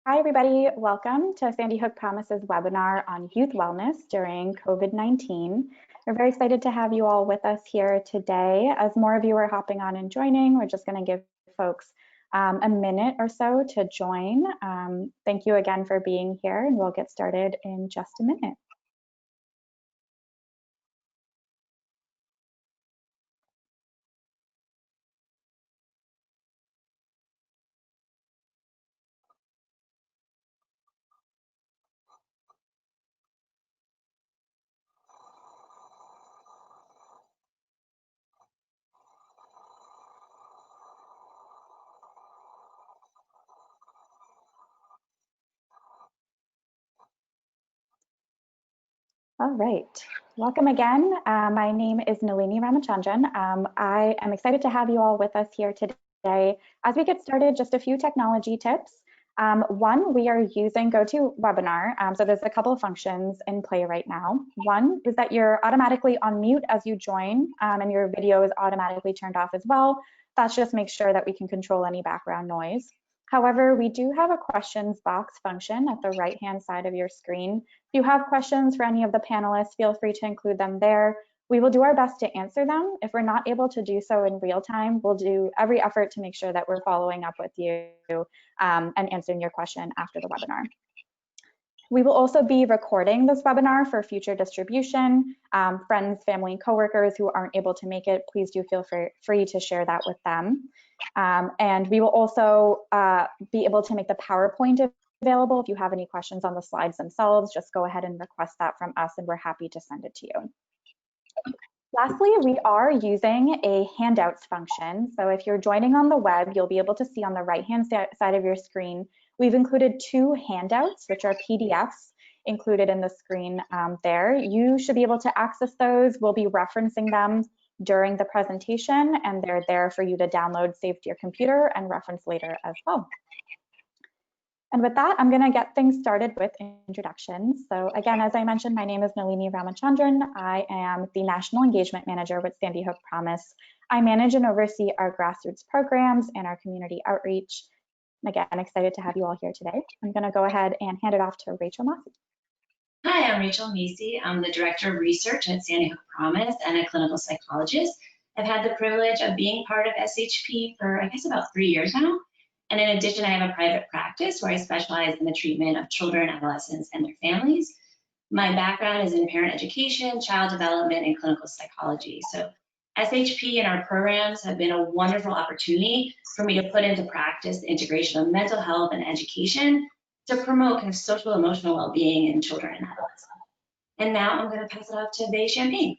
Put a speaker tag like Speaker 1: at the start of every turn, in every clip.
Speaker 1: Hi, everybody. Welcome to Sandy Hook Promise's webinar on youth wellness during COVID-19. We're very excited to have you all with us here today. As more of you are hopping on and joining, we're just going to give folks a minute or so to join. Thank you again for being here, and we'll get started in just a minute. All right, welcome again. My name is Nalini Ramachandran. I am excited to have you all with us here today. As we get started, just a few technology tips. One, we are using GoToWebinar. So there's a couple of functions in play right now. One is that you're automatically on mute as you join, and your video is automatically turned off as well. That just makes sure that we can control any background noise. However, we do have a questions box function at the right-hand side of your screen. If you have questions for any of the panelists, feel free to include them there. We will do our best to answer them. If we're not able to do so in real time, we'll do every effort to make sure that we're following up with you and answering your question after the webinar. We will also be recording this webinar for future distribution. Friends, family, and coworkers who aren't able to make it, please do feel free to share that with them. And we will also be able to make the PowerPoint available. If you have any questions on the slides themselves, just go ahead and request that from us, and we're happy to send it to you. Lastly, we are using a handouts function. So if you're joining on the web, you'll be able to see on the right-hand side of your screen, we've included 2 handouts, which are PDFs included in the screen there. You should be able to access those. We'll be referencing them during the presentation, and they're there for you to download, save to your computer, and reference later as well. And with that, I'm going to get things started with introductions. So again, as I mentioned, my name is Nalini Ramachandran. I am the National Engagement Manager with Sandy Hook Promise. I manage and oversee our grassroots programs and our community outreach. And again, I'm excited to have you all here today. I'm going to go ahead and hand it off to Rachel Massey.
Speaker 2: Hi, I'm Rachel Massey. I'm the Director of Research at Sandy Hook Promise and a clinical psychologist. I've had the privilege of being part of SHP for, I guess, about 3 years now. And in addition, I have a private practice where I specialize in the treatment of children, adolescents, and their families. My background is in parent education, child development, and clinical psychology. So SHP and our programs have been a wonderful opportunity for me to put into practice the integration of mental health and education to promote kind of social emotional well-being in children and adolescents. And now I'm going to pass it off to Bay Champagne.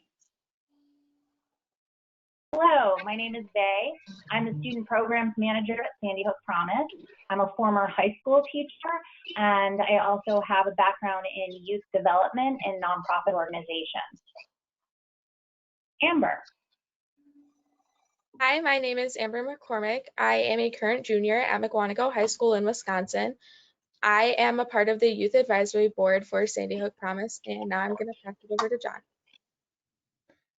Speaker 3: Hello, my name is Bay. I'm the Student Programs Manager at Sandy Hook Promise. I'm a former high school teacher, and I also have a background in youth development and nonprofit organizations. Amber.
Speaker 4: Hi, my name is Amber McCormick. I am a current junior at McWanago High School in Wisconsin. I am a part of the Youth Advisory Board for Sandy Hook Promise, and now I'm going to pass it over to John.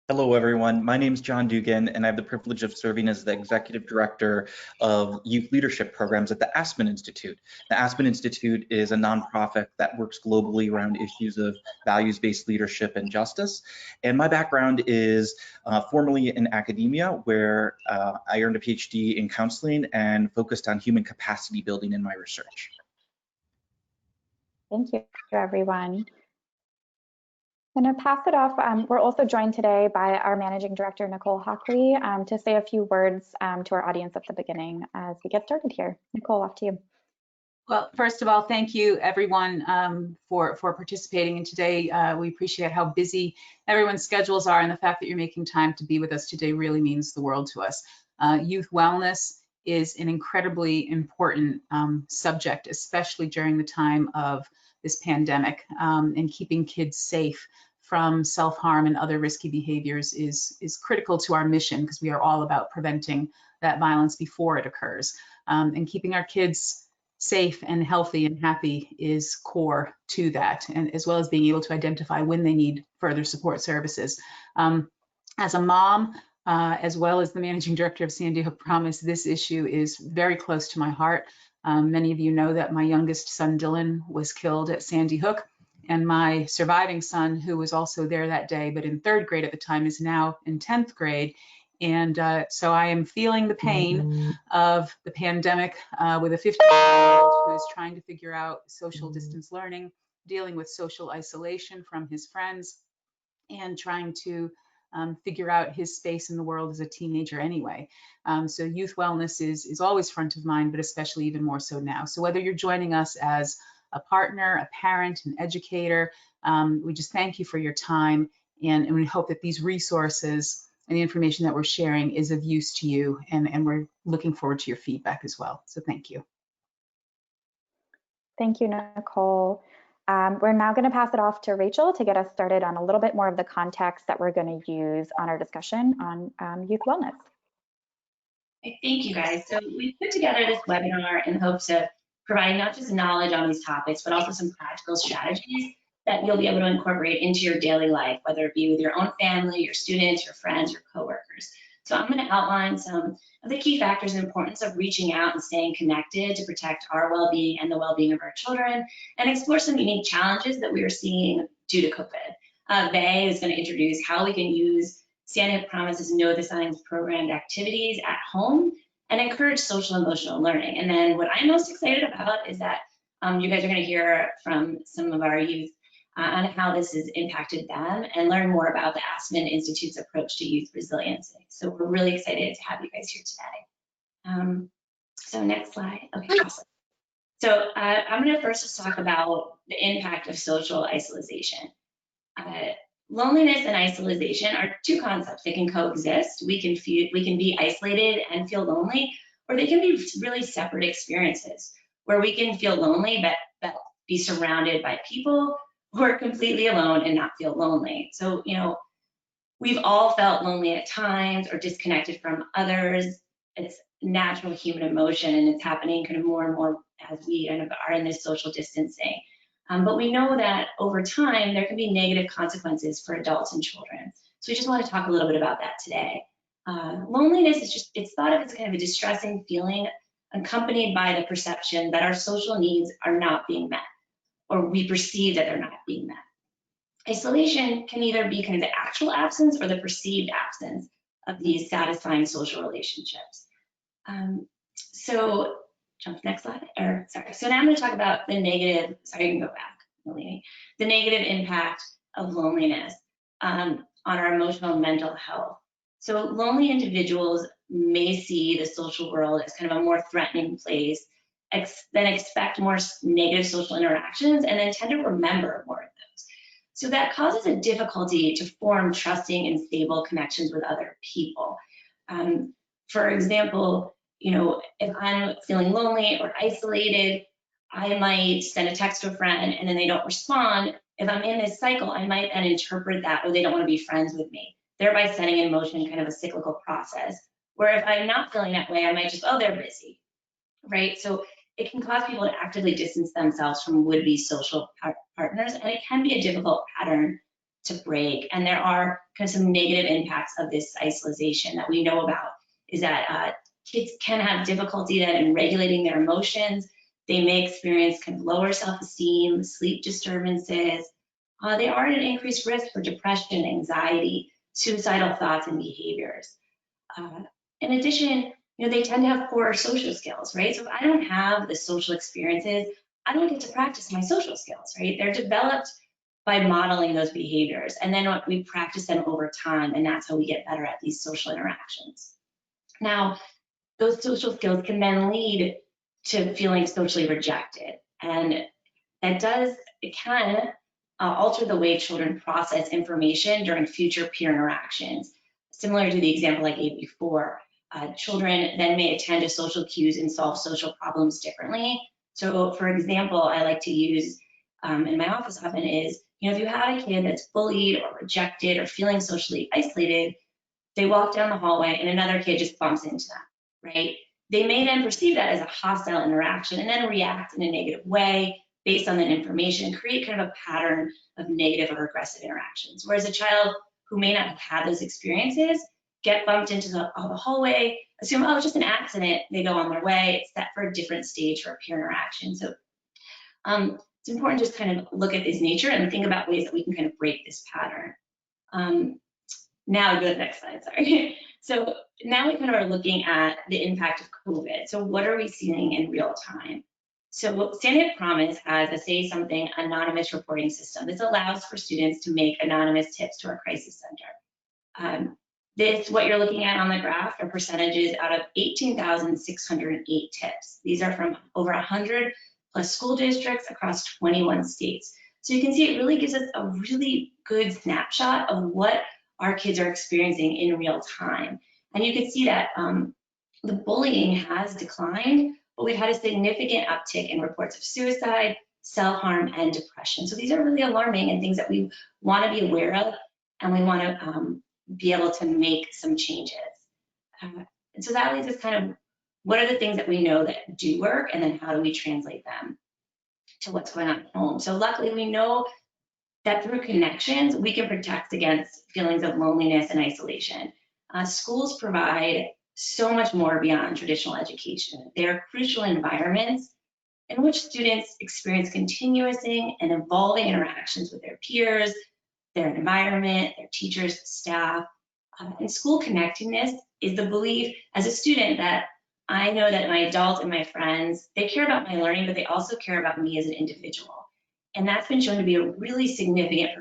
Speaker 5: Hello, everyone. My name is John Dugan, and I have the privilege of serving as the Executive Director of Youth Leadership Programs at the Aspen Institute. The Aspen Institute is a nonprofit that works globally around issues of values-based leadership and justice. And my background is formerly in academia, where I earned a PhD in counseling and focused on human capacity building in my research.
Speaker 1: Thank you, everyone. I'm going to pass it off. We're also joined today by our Managing Director, Nicole Hockley, to say a few words to our audience at the beginning as we get started here. Nicole, off to you.
Speaker 6: Well, first of all, thank you, everyone, for participating in today. We appreciate how busy everyone's schedules are, and the fact that you're making time to be with us today really means the world to us. Youth wellness is an incredibly important subject, especially during the time of this pandemic, and keeping kids safe from self-harm and other risky behaviors is critical to our mission, because we are all about preventing that violence before it occurs. And keeping our kids safe and healthy and happy is core to that, and as well as being able to identify when they need further support services. As a mom, as well as the Managing Director of Sandy Hook Promise, this issue is very close to my heart. Many of you know that my youngest son, Dylan, was killed at Sandy Hook, and my surviving son, who was also there that day, but in 3rd grade at the time, is now in 10th grade. And so I am feeling the pain of the pandemic with a 15-year-old who is trying to figure out social distance learning, dealing with social isolation from his friends, and trying to figure out his space in the world as a teenager anyway. So youth wellness is always front of mind, but especially even more so now. So whether you're joining us as a partner, a parent, an educator, we just thank you for your time, and we hope that these resources and the information that we're sharing is of use to you, and we're looking forward to your feedback as well. So thank you.
Speaker 1: Thank you, Nicole. We're now going to pass it off to Rachel to get us started on a little bit more of the context that we're going to use on our discussion on youth wellness.
Speaker 2: Thank you, guys. So we put together this webinar in hopes of providing not just knowledge on these topics, but also some practical strategies that you'll be able to incorporate into your daily life, whether it be with your own family, your students, your friends, your coworkers. So I'm going to outline some of the key factors and importance of reaching out and staying connected to protect our well-being and the well-being of our children, and explore some unique challenges that we are seeing due to COVID. Bay is going to introduce how we can use Sandy Hook Promise's Know the Signs programmed activities at home and encourage social emotional learning. And then what I'm most excited about is that you guys are going to hear from some of our youth on how this has impacted them and learn more about the Aspen Institute's approach to youth resiliency. So we're really excited to have you guys here today. So next slide. Okay, awesome. So I'm going to first just talk about the impact of social isolation. Loneliness and isolation are two concepts. They can coexist. We can be isolated and feel lonely, or they can be really separate experiences where we can feel lonely but be surrounded by people, or completely alone and not feel lonely. So, you know, we've all felt lonely at times or disconnected from others. It's natural human emotion, and it's happening kind of more and more as we kind of are in this social distancing. But we know that over time, there can be negative consequences for adults and children. So we just want to talk a little bit about that today. Loneliness is it's thought of as kind of a distressing feeling accompanied by the perception that our social needs are not being met, or we perceive that they're not being met. Isolation can either be kind of the actual absence or the perceived absence of these satisfying social relationships. So jump to the next slide, or sorry. So now I'm going to talk about the negative, sorry, you can go back, Nalini, the negative impact of loneliness on our emotional and mental health. So lonely individuals may see the social world as kind of a more threatening place, then expect more negative social interactions, and then tend to remember more of those. So that causes a difficulty to form trusting and stable connections with other people. For example, you know, if I'm feeling lonely or isolated, I might send a text to a friend and then they don't respond. If I'm in this cycle, I might then interpret that, oh, they don't want to be friends with me, thereby setting in motion kind of a cyclical process. Where if I'm not feeling that way, I might just, oh, they're busy, right? So it can cause people to actively distance themselves from would-be social partners, and it can be a difficult pattern to break. And there are kind of some negative impacts of this isolation that we know about, is that kids can have difficulty then in regulating their emotions. They may experience kind of lower self-esteem, sleep disturbances. They are at an increased risk for depression, anxiety, suicidal thoughts, and behaviors. In addition, you know, they tend to have poorer social skills, right? So if I don't have the social experiences, I don't get to practice my social skills, right? They're developed by modeling those behaviors, and then we practice them over time, and that's how we get better at these social interactions. Now, those social skills can then lead to feeling socially rejected, and it can alter the way children process information during future peer interactions. Similar to the example I gave before, children then may attend to social cues and solve social problems differently. So for example, I like to use in my office often is, you know, if you have a kid that's bullied or rejected or feeling socially isolated, they walk down the hallway and another kid just bumps into them, right? They may then perceive that as a hostile interaction and then react in a negative way based on that information, create kind of a pattern of negative or aggressive interactions. Whereas a child who may not have had those experiences get bumped into the hallway, assume, oh, it's just an accident, they go on their way. It's set for a different stage for a peer interaction. So it's important to just kind of look at this nature and think about ways that we can kind of break this pattern. Now go to the next slide, sorry. So now we kind of are looking at the impact of COVID. So what are we seeing in real time? So Sandy Hook Promise has a Say Something anonymous reporting system. This allows for students to make anonymous tips to our crisis center. What you're looking at on the graph are percentages out of 18,608 tips. These are from over 100 plus school districts across 21 states. So you can see it really gives us a really good snapshot of what our kids are experiencing in real time. And you can see that the bullying has declined, but we've had a significant uptick in reports of suicide, self-harm, and depression. So these are really alarming and things that we want to be aware of, and we want to be able to make some changes. And so that leads us kind of, what are the things that we know that do work, and then how do we translate them to what's going on at home? So luckily we know that through connections, we can protect against feelings of loneliness and isolation. Schools provide so much more beyond traditional education. They are crucial environments in which students experience continuous and evolving interactions with their peers, their environment, their teachers, staff. And school connectedness is the belief as a student that I know that my adult and my friends, they care about my learning, but they also care about me as an individual. And that's been shown to be a really significant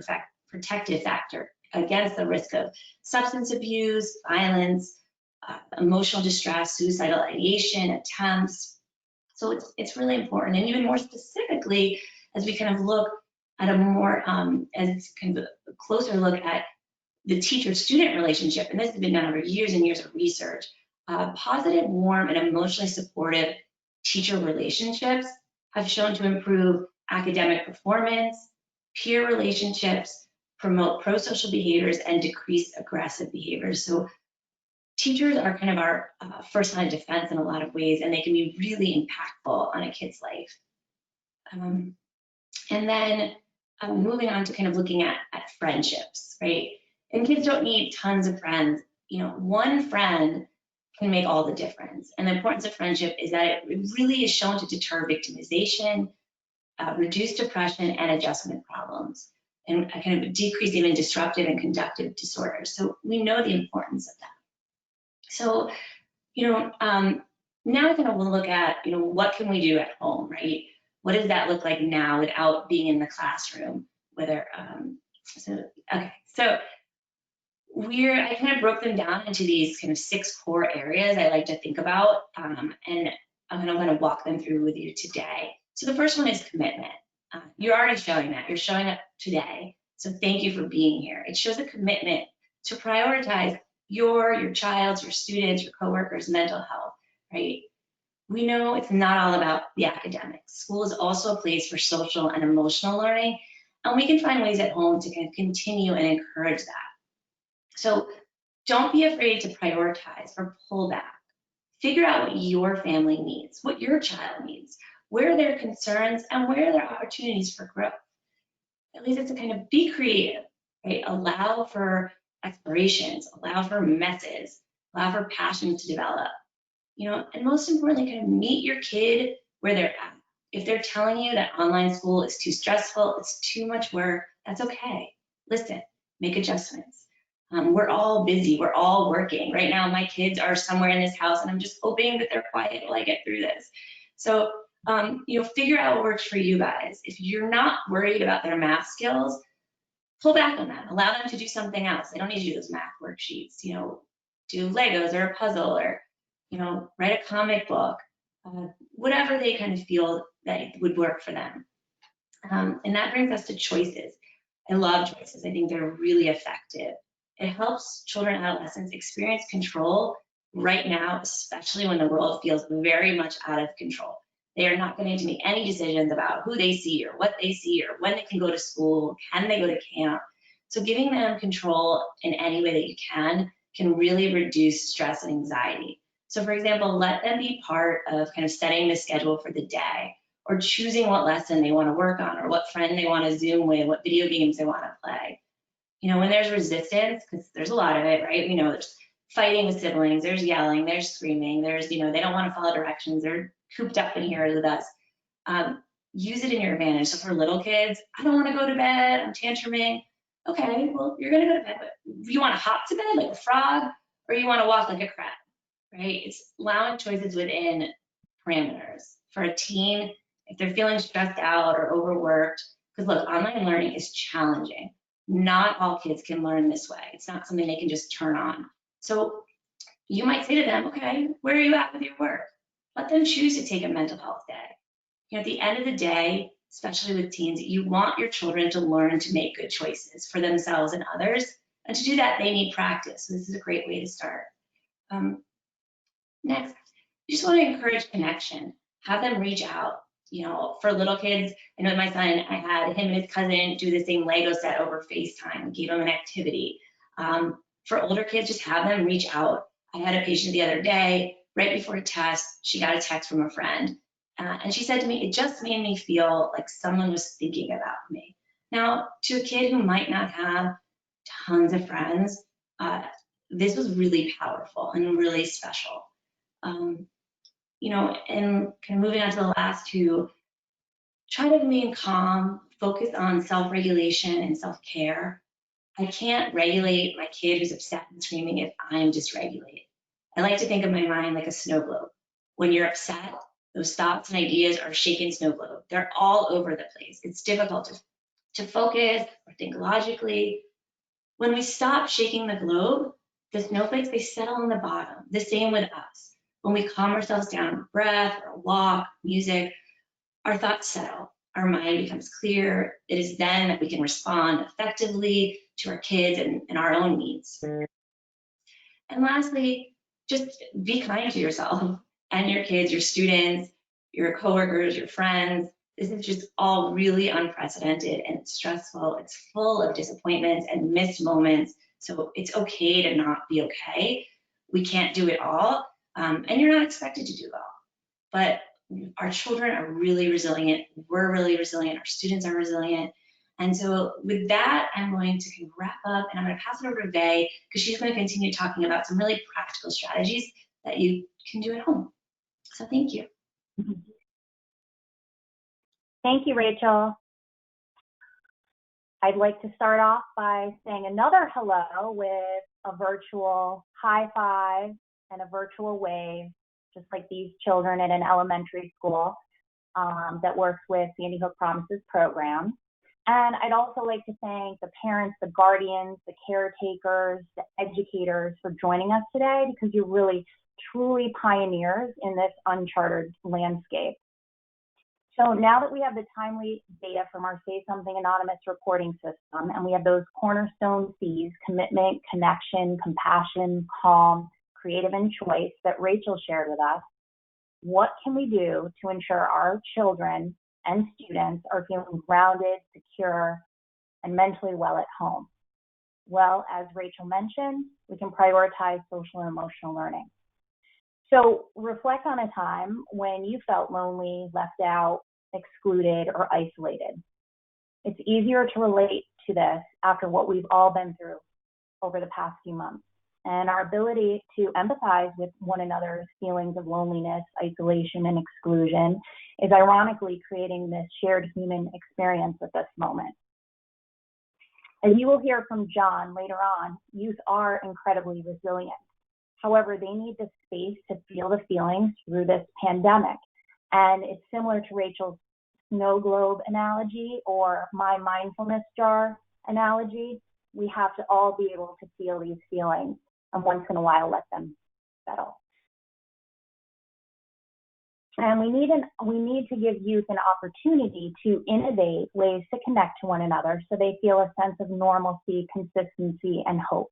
Speaker 2: protective factor against the risk of substance abuse, violence, emotional distress, suicidal ideation, attempts. So it's really important. And even more specifically, as we kind of look at a more, as kind of a closer look at the teacher-student relationship, and this has been done over years and years of research, positive, warm, and emotionally supportive teacher relationships have shown to improve academic performance, peer relationships, promote pro-social behaviors, and decrease aggressive behaviors. So teachers are kind of our first line of defense in a lot of ways, and they can be really impactful on a kid's life. And then moving on to kind of looking at friendships, right? And kids don't need tons of friends. You know, one friend can make all the difference. And the importance of friendship is that it really is shown to deter victimization, reduce depression and adjustment problems, and kind of decrease even disruptive and conductive disorders. So we know the importance of that. So, you know, now I kind of want to look at, you know, what can we do at home, right? What does that look like now without being in the classroom? Whether, so I kind of broke them down into these kind of 6 core areas I like to think about, and I'm going to walk them through with you today. So the first one is commitment. You're already showing that. You're showing up today. So thank you for being here. It shows a commitment to prioritize your child's, your students, your coworkers' mental health, right? We know it's not all about the academics. School is also a place for social and emotional learning, and we can find ways at home to kind of continue and encourage that. So don't be afraid to prioritize or pull back. Figure out what your family needs, what your child needs, where are their concerns, and where are there opportunities for growth. It leads us to kind of be creative, right? Allow for explorations, allow for messes, allow for passions to develop, you know, and most importantly, kind of meet your kid where they're at. If they're telling you that online school is too stressful, it's too much work, that's okay. Listen, make adjustments. We're all busy, we're all working. Right now, my kids are somewhere in this house and I'm just hoping that they're quiet while I get through this. So, you know, figure out what works for you guys. If you're not worried about their math skills, pull back on that. Allow them to do something else. They don't need to do those math worksheets. You know, do Legos or a puzzle, or, you know, write a comic book, whatever they kind of feel that would work for them. And that brings us to choices. I love choices. I think they're really effective. It helps children and adolescents experience control right now, especially when the world feels very much out of control. They are not going to make any decisions about who they see or what they see or when they can go to school, can they go to camp. So giving them control in any way that you can really reduce stress and anxiety. So for example, let them be part of kind of setting the schedule for the day, or choosing what lesson they want to work on, or what friend they want to Zoom with, what video games they want to play. You know, when there's resistance, because there's a lot of it, right? You know, there's fighting with siblings, there's yelling, there's screaming, there's, they don't want to follow directions, they're cooped up in here with us. Use it in your advantage. So for little kids, I don't want to go to bed, I'm tantruming. Okay, well, you're going to go to bed, but you want to hop to bed like a frog, or you want to walk like a crab, right? It's allowing choices within parameters. For a teen, if they're feeling stressed out or overworked, because look, online learning is challenging. Not all kids can learn this way. It's not something they can just turn on. So you might say to them, okay, where are you at with your work? Let them choose to take a mental health day. At the end of the day, especially with teens, you want your children to learn to make good choices for themselves and others. And to do that, they need practice. So this is a great way to start. Next, you just want to encourage connection. Have them reach out. For little kids, I know my son, I had him and his cousin do the same Lego set over FaceTime, gave them an activity. For older kids, just have them reach out. I had a patient the other day, right before a test, she got a text from a friend. And she said to me, it just made me feel like someone was thinking about me. Now, to a kid who might not have tons of friends, this was really powerful and really special. And kind of moving on to the last two, try to remain calm, focus on self-regulation and self-care. I can't regulate my kid who's upset and screaming if I'm dysregulated. I like to think of my mind like a snow globe. When you're upset, those thoughts and ideas are shaken snow globe. They're all over the place. It's difficult to focus or think logically. When we stop shaking the globe, the snowflakes, they settle on the bottom. The same with us. When we calm ourselves down with breath or a walk, music, our thoughts settle. Our mind becomes clear. It is then that we can respond effectively to our kids and our own needs. And lastly, just be kind to yourself and your kids, your students, your coworkers, your friends. This is just all really unprecedented and it's stressful. It's full of disappointments and missed moments. So it's okay to not be okay. We can't do it all, and you're not expected to do it all. But our children are really resilient. We're really resilient. Our students are resilient. And so with that, I'm going to kind of wrap up and I'm going to pass it over to Vay because she's going to continue talking about some really practical strategies that you can do at home. So thank you.
Speaker 3: Thank you, Rachel. I'd like to start off by saying another hello with a virtual high five and a virtual wave, just like these children in an elementary school that works with Sandy Hook Promises program. And I'd also like to thank the parents, the guardians, the caretakers, the educators for joining us today because you're really truly pioneers in this uncharted landscape. So now that we have the timely data from our Say Something Anonymous reporting system, and we have those cornerstone C's, commitment, connection, compassion, calm, creative, and choice that Rachel shared with us, what can we do to ensure our children and students are feeling grounded, secure, and mentally well at home? Well, as Rachel mentioned, we can prioritize social and emotional learning. So reflect on a time when you felt lonely, left out, excluded, or isolated. It's easier to relate to this after what we've all been through over the past few months. And our ability to empathize with one another's feelings of loneliness, isolation, and exclusion is ironically creating this shared human experience at this moment. As you will hear from John later on, youth are incredibly resilient. However, they need the space to feel the feelings through this pandemic. And it's similar to Rachel's snow globe analogy or my mindfulness jar analogy. We have to all be able to feel these feelings and once in a while let them settle. And we need to give youth an opportunity to innovate ways to connect to one another so they feel a sense of normalcy, consistency, and hope.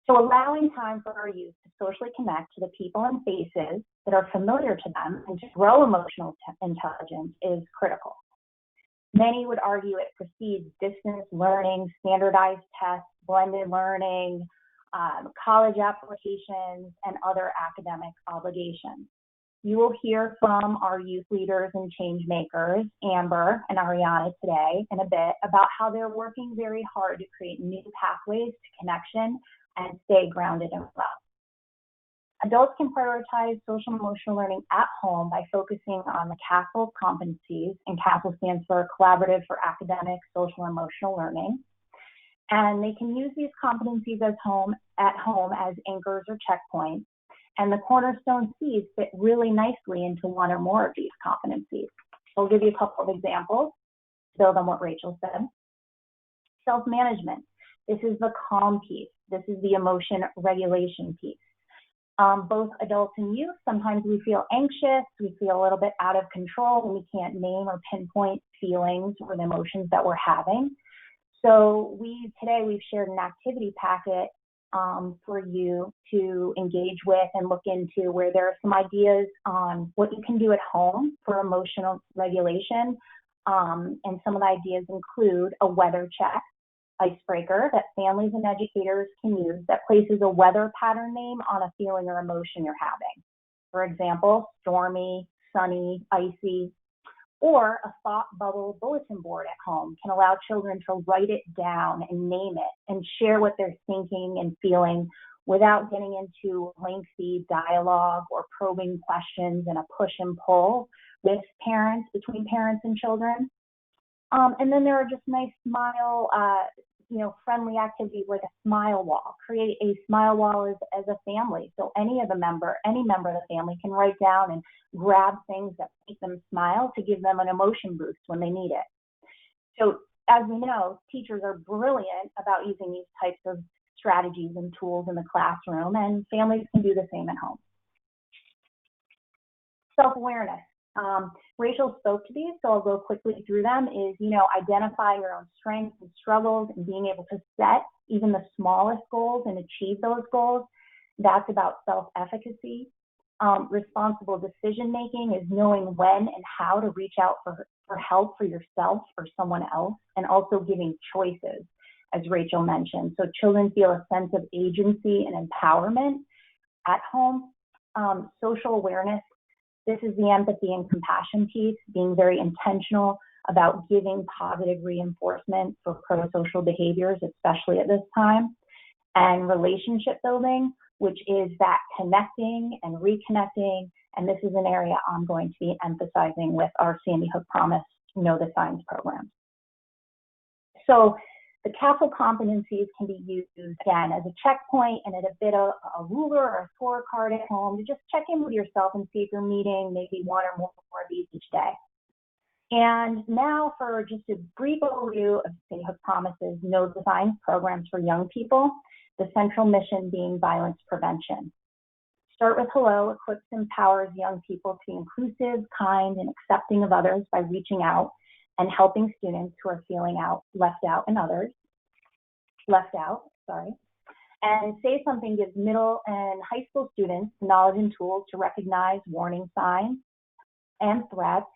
Speaker 3: So allowing time for our youth to socially connect to the people and faces that are familiar to them and to grow emotional intelligence is critical. Many would argue it precedes distance learning, standardized tests, blended learning, college applications, and other academic obligations. You will hear from our youth leaders and change makers, Amber and Ariana, today in a bit about how they're working very hard to create new pathways to connection and stay grounded and well. Adults can prioritize social emotional learning at home by focusing on the CASEL competencies, and CASEL stands for Collaborative for Academic, Social, and Emotional Learning. And they can use these competencies at home as anchors or checkpoints. And the cornerstone C's fit really nicely into one or more of these competencies. So I'll give you a couple of examples to build on what Rachel said. Self-management. This is the calm piece. This is the emotion regulation piece. Both adults and youth, sometimes we feel anxious, we feel a little bit out of control, and we can't name or pinpoint feelings or the emotions that we're having. So today we've shared an activity packet for you to engage with and look into, where there are some ideas on what you can do at home for emotional regulation. And some of the ideas include a weather check icebreaker that families and educators can use that places a weather pattern name on a feeling or emotion you're having. For example, stormy, sunny, icy. Or a thought bubble bulletin board at home can allow children to write it down and name it and share what they're thinking and feeling without getting into lengthy dialogue or probing questions and a push and pull with parents, between parents and children. And then there are just nice smile, friendly activities like a smile wall. Create a smile wall as a family. So any member of the family can write down and grab things that make them smile to give them an emotion boost when they need it. So as we know, teachers are brilliant about using these types of strategies and tools in the classroom, and families can do the same at home. Self-awareness. Rachel spoke to these, so I'll go quickly through them, is, identifying your own strengths and struggles and being able to set even the smallest goals and achieve those goals. That's about self-efficacy. Responsible decision-making is knowing when and how to reach out for help for yourself or someone else, and also giving choices, as Rachel mentioned. So children feel a sense of agency and empowerment at home. Social awareness. This is the empathy and compassion piece, being very intentional about giving positive reinforcement for pro-social behaviors, especially at this time. And relationship building, which is that connecting and reconnecting. And this is an area I'm going to be emphasizing with our Sandy Hook Promise Know the Signs program. So the CASEL competencies can be used, again, as a checkpoint and at a bit of a ruler or a scorecard at home to just check in with yourself and see if you're meeting maybe one or more of these each day. And now for just a brief overview of Sandy Hook Promise's Know the Signs programs for young people, the central mission being violence prevention. Start with Hello equips and empowers young people to be inclusive, kind, and accepting of others by reaching out and helping students who are feeling left out. And Say Something gives middle and high school students knowledge and tools to recognize warning signs and threats,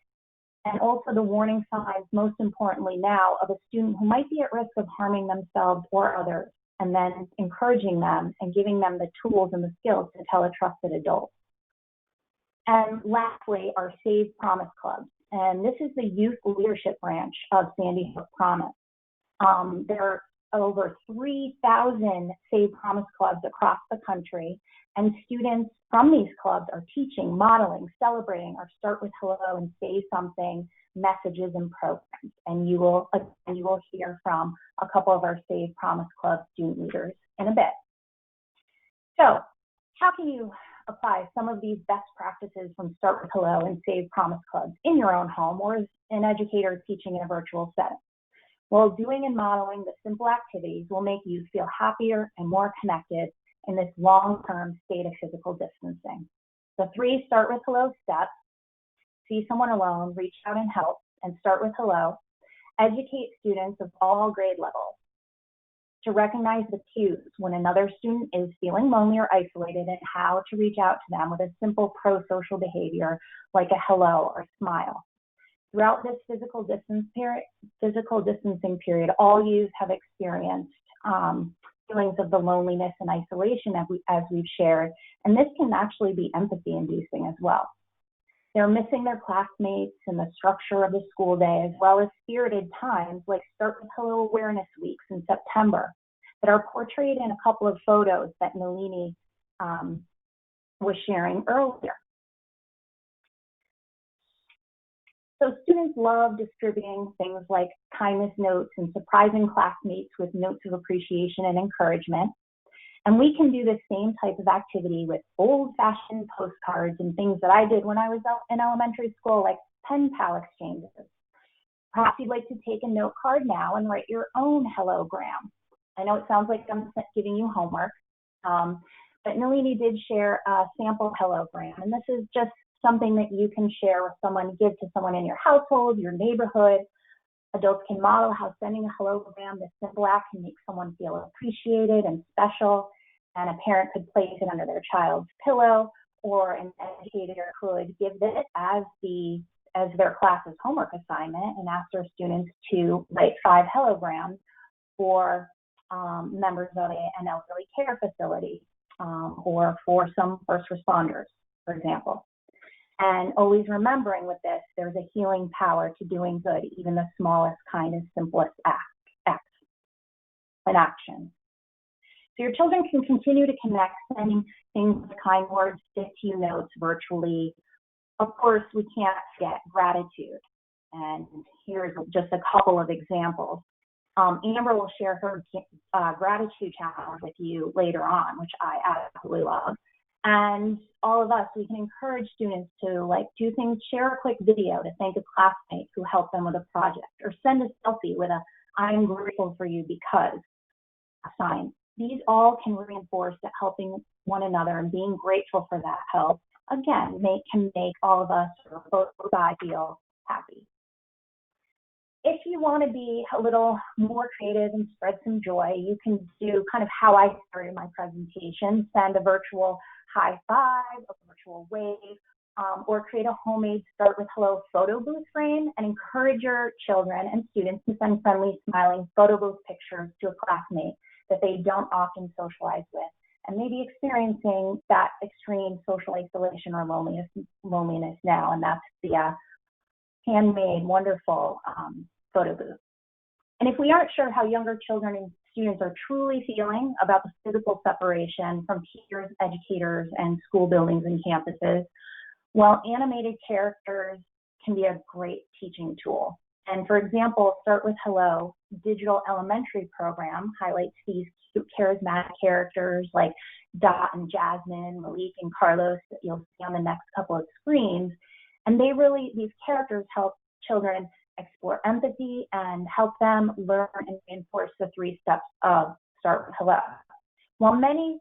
Speaker 3: and also the warning signs, most importantly now, of a student who might be at risk of harming themselves or others, and then encouraging them and giving them the tools and the skills to tell a trusted adult. And lastly, our Save Promise Clubs. And this is the youth leadership branch of Sandy Hook Promise. There are over 3,000 Save Promise Clubs across the country, and students from these clubs are teaching, modeling, celebrating our Start with Hello and Say Something messages and programs. And you will hear from a couple of our Save Promise Club student leaders in a bit. So how can you apply some of these best practices from Start with Hello and Save Promise Clubs in your own home or as an educator teaching in a virtual setting? Well, doing and modeling the simple activities will make you feel happier and more connected in this long-term state of physical distancing. The 3 Start with Hello steps: see someone alone, reach out and help, and Start with Hello. Educate students of all grade levels to recognize the cues when another student is feeling lonely or isolated and how to reach out to them with a simple pro-social behavior like a hello or smile. Throughout this physical distancing period, all youth have experienced feelings of the loneliness and isolation as we've shared, and this can actually be empathy-inducing as well. They're missing their classmates and the structure of the school day, as well as spirited times like Start with Hello Awareness Weeks in September. that are portrayed in a couple of photos that Nalini was sharing earlier. So students love distributing things like kindness notes and surprising classmates with notes of appreciation and encouragement. And we can do the same type of activity with old-fashioned postcards and things that I did when I was in elementary school, like pen pal exchanges. Perhaps you'd like to take a note card now and write your own hellogram. I know it sounds like I'm giving you homework, but Nalini did share a sample hellogram, and this is just something that you can share with someone, give to someone in your household, your neighborhood. Adults can model how sending a hellogram, this simple act, can make someone feel appreciated and special, and a parent could place it under their child's pillow, or an educator could give it as their class's homework assignment and ask their students to write 5 hellograms for members of an elderly care facility or for some first responders, for example. And always remembering with this, there's a healing power to doing good, even the smallest, kindest, simplest acts and actions. So your children can continue to connect, sending things with kind words, stick to you notes virtually. Of course, we can't forget gratitude. And here's just a couple of examples. Amber will share her gratitude challenge with you later on, which I absolutely love. And all of us, we can encourage students to do things, share a quick video to thank a classmate who helped them with a project, or send a selfie with a "I'm grateful for you because" sign. These all can reinforce that helping one another and being grateful for that help, again, can make all of us, or both sides, feel happy. If you want to be a little more creative and spread some joy, you can do kind of how I started my presentation, send a virtual high five, a virtual wave, or create a homemade Start with Hello photo booth frame and encourage your children and students to send friendly, smiling photo booth pictures to a classmate that they don't often socialize with, and maybe experiencing that extreme social isolation or loneliness now, and that's the handmade, wonderful photo booth. And if we aren't sure how younger children and students are truly feeling about the physical separation from peers, educators, and school buildings and campuses, well, animated characters can be a great teaching tool. And for example, Start with Hello digital elementary program highlights these cute, charismatic characters like Dot and Jasmine, Malik and Carlos that you'll see on the next couple of screens. And these characters help children explore empathy and help them learn and reinforce the 3 steps of Start with Hello. While many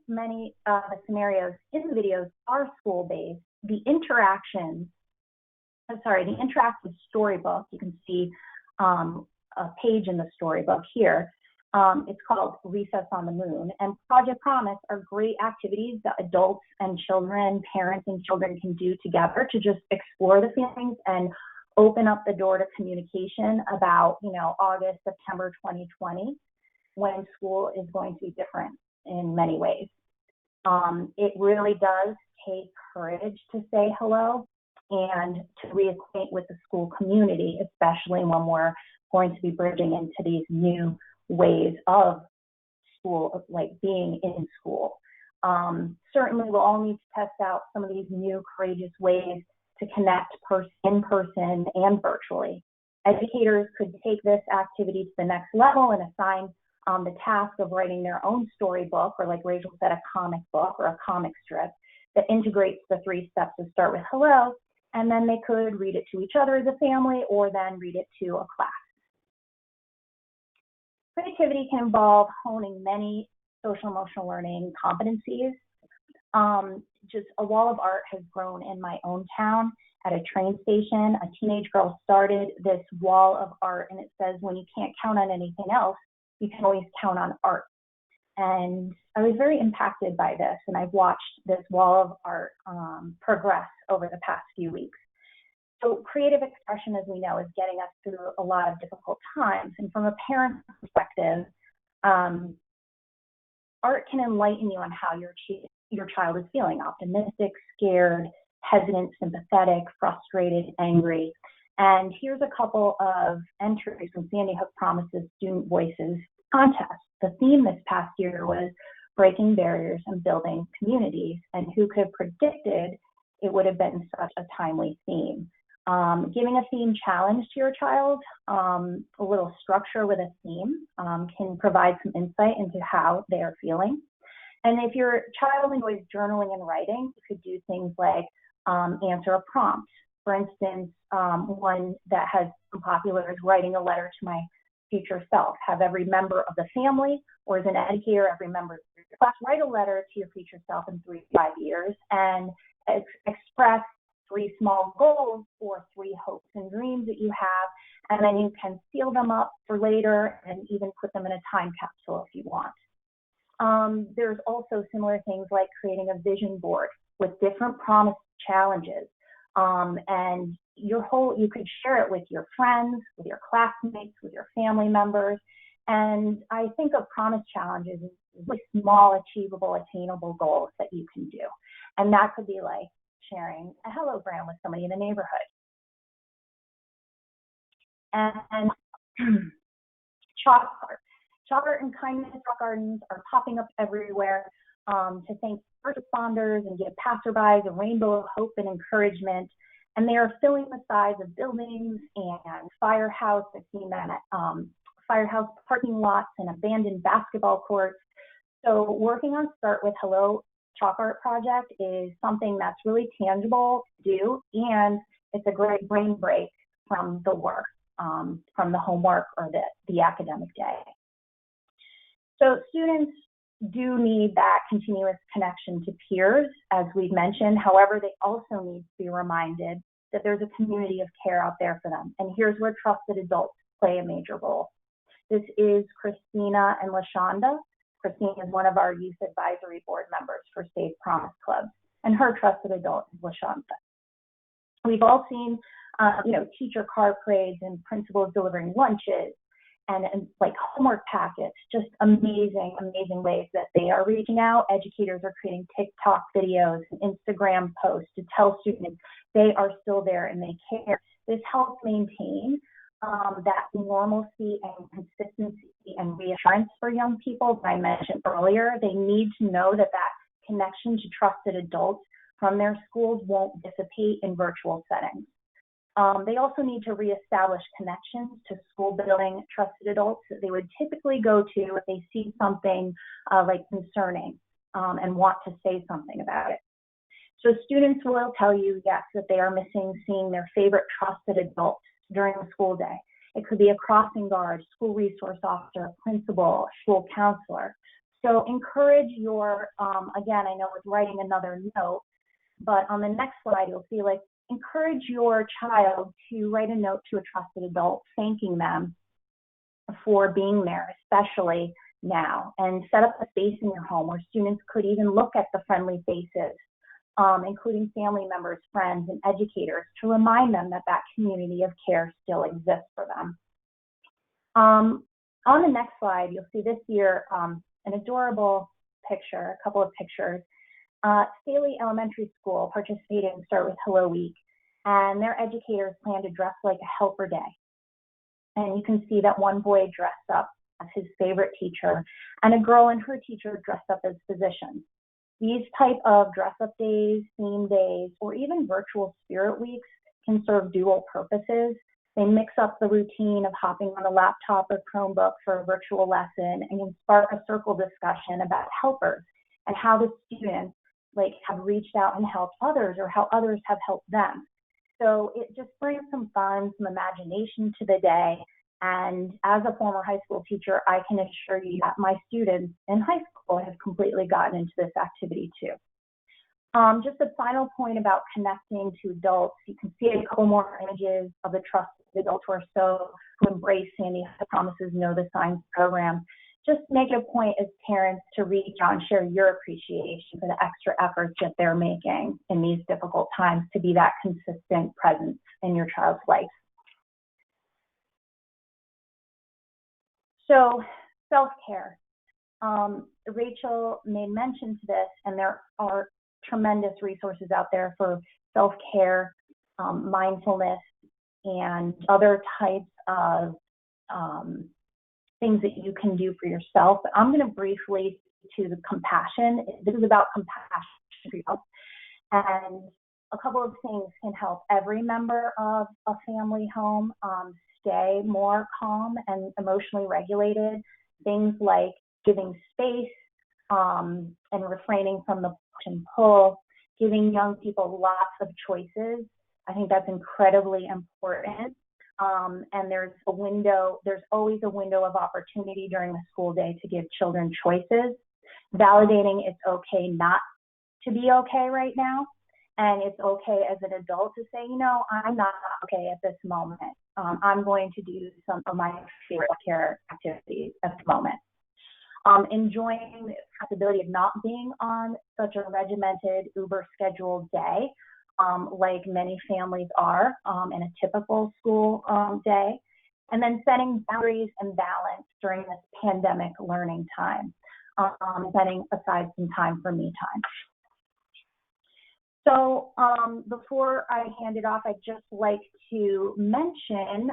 Speaker 3: of the scenarios in the videos are school-based, the interactive storybook, you can see a page in the storybook here. It's called Recess on the Moon, and Project Promise are great activities that adults and children, parents and children can do together to just explore the feelings and open up the door to communication about, August, September 2020, when school is going to be different in many ways. It really does take courage to say hello and to reacquaint with the school community, especially when we're going to be bridging into these new ways of school, like being in school. Certainly we'll all need to test out some of these new courageous ways to connect in person and virtually. Educators could take this activity to the next level and assign the task of writing their own storybook, or like Rachel said, a comic book or a comic strip that integrates the 3 steps of Start with Hello, and then they could read it to each other as a family or then read it to a class. Creativity can involve honing many social emotional learning competencies. Just a wall of art has grown in my own town at a train station. A teenage girl started this wall of art, and it says, when you can't count on anything else, you can always count on art. And I was very impacted by this, and I've watched this wall of art progress over the past few weeks. So creative expression, as we know, is getting us through a lot of difficult times. And from a parent's perspective, art can enlighten you on how your child is feeling: optimistic, scared, hesitant, sympathetic, frustrated, angry. And here's a couple of entries from Sandy Hook Promise's Student Voices contest. The theme this past year was breaking barriers and building communities, and who could have predicted it would have been such a timely theme. Giving a theme challenge to your child, a little structure with a theme, can provide some insight into how they are feeling. And if your child enjoys journaling and writing, you could do things like answer a prompt. For instance, one that has been popular is writing a letter to my future self. Have every member of the family, or as an educator, every member of your class, write a letter to your future self in 3 to 5 years and express 3 small goals or 3 hopes and dreams that you have, and then you can seal them up for later and even put them in a time capsule if you want. There's also similar things like creating a vision board with different promise challenges, and you could share it with your friends, with your classmates, with your family members. And I think of promise challenges as really small, achievable, attainable goals that you can do. And that could be like sharing a hellogram with somebody in the neighborhood. And chalk art. Chalk art and kindness gardens are popping up everywhere to thank first responders and give passerbys a rainbow of hope and encouragement. And they are filling the sides of buildings and firehouse. I've seen that at firehouse parking lots and abandoned basketball courts. So working on Start with Hello Chalk Art project is something that's really tangible to do, and it's a great brain break from the work, from the homework or the academic day. So students do need that continuous connection to peers, as we've mentioned. However, they also need to be reminded that there's a community of care out there for them. And here's where trusted adults play a major role. This is Christina and LaShonda. Christina is one of our youth advisory board members for State Promise Clubs, and her trusted adult is LaShonda. We've all seen, teacher car parades and principals delivering lunches and like homework packets, just amazing, amazing ways that they are reaching out. Educators are creating TikTok videos and Instagram posts to tell students they are still there and they care. This helps maintain that normalcy and consistency and reassurance for young people that I mentioned earlier. They need to know that that connection to trusted adults from their schools won't dissipate in virtual settings. They also need to reestablish connections to school building trusted adults that they would typically go to if they see something like concerning and want to say something about it. So students will tell you, yes, that they are missing seeing their favorite trusted adults during the school day. It could be a crossing guard, school resource officer, principal, school counselor. So encourage your, again, I know it's writing another note, but on the next slide, you'll see like, encourage your child to write a note to a trusted adult, thanking them for being there, especially now, and set up a space in your home where students could even look at the friendly faces, including family members, friends, and educators, to remind them that that community of care still exists for them. On the next slide, you'll see this year an adorable picture, a couple of pictures. Staley Elementary School participated in Start with Hello Week, and their educators plan to dress like a helper day. And you can see that one boy dressed up as his favorite teacher, and a girl and her teacher dressed up as physicians. These type of dress-up days, theme days, or even virtual spirit weeks can serve dual purposes. They mix up the routine of hopping on a laptop or Chromebook for a virtual lesson and can spark a circle discussion about helpers and how the students have reached out and helped others, or how others have helped them. So it just brings some fun, some imagination to the day. And as a former high school teacher, I can assure you that my students in high school have completely gotten into this activity too. Just a final point about connecting to adults. You can see a couple more images of the trusted adults who embrace Sandy Hook Promises Know the Signs program. Just make a point as parents to reach out and share your appreciation for the extra efforts that they're making in these difficult times to be that consistent presence in your child's life. So self-care. Rachel made mention to this, and there are tremendous resources out there for self-care, mindfulness, and other types of things that you can do for yourself. But I'm going to briefly to the compassion. This is about compassion for yourself. And a couple of things can help every member of a family home stay more calm and emotionally regulated. Things like giving space and refraining from the push and pull, giving young people lots of choices. I think that's incredibly important. And there's always a window of opportunity during the school day to give children choices, validating it's okay not to be okay right now. And it's okay as an adult to say, you know, I'm not okay at this moment. I'm going to do some of my favorite care activities at the moment. Enjoying the possibility of not being on such a regimented, uber scheduled day, like many families are in a typical school day. And then setting boundaries and balance during this pandemic learning time, setting aside some time for me time. So before I hand it off, I'd just like to mention